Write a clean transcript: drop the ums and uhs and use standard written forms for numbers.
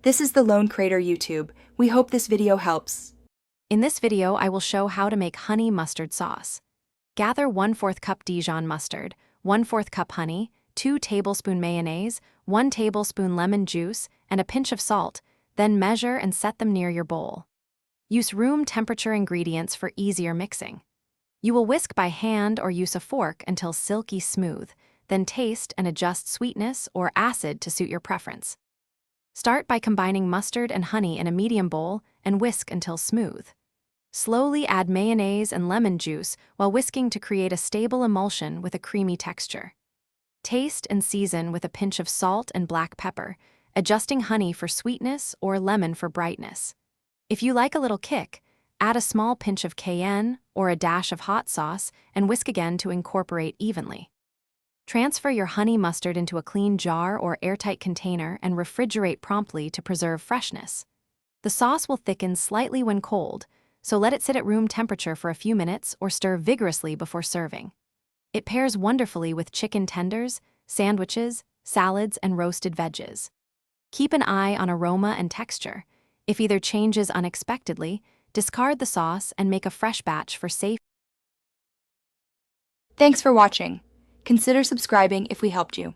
This is the Lone Crater YouTube. We hope this video helps. In this video, I will show how to make honey mustard sauce. Gather 1/4 cup Dijon mustard, 1/4 cup honey, 2 tablespoon mayonnaise, 1 tablespoon lemon juice, and a pinch of salt, then measure and set them near your bowl. Use room temperature ingredients for easier mixing. You will whisk by hand or use a fork until silky smooth, then taste and adjust sweetness or acid to suit your preference. Start by combining mustard and honey in a medium bowl and whisk until smooth. Slowly add mayonnaise and lemon juice while whisking to create a stable emulsion with a creamy texture. Taste and season with a pinch of salt and black pepper, adjusting honey for sweetness or lemon for brightness. If you like a little kick, add a small pinch of cayenne or a dash of hot sauce and whisk again to incorporate evenly. Transfer your honey mustard into a clean jar or airtight container and refrigerate promptly to preserve freshness. The sauce will thicken slightly when cold, so let it sit at room temperature for a few minutes or stir vigorously before serving. It pairs wonderfully with chicken tenders, sandwiches, salads, and roasted veggies. Keep an eye on aroma and texture. If either changes unexpectedly, discard the sauce and make a fresh batch for safe. Thanks for watching. Consider subscribing if we helped you.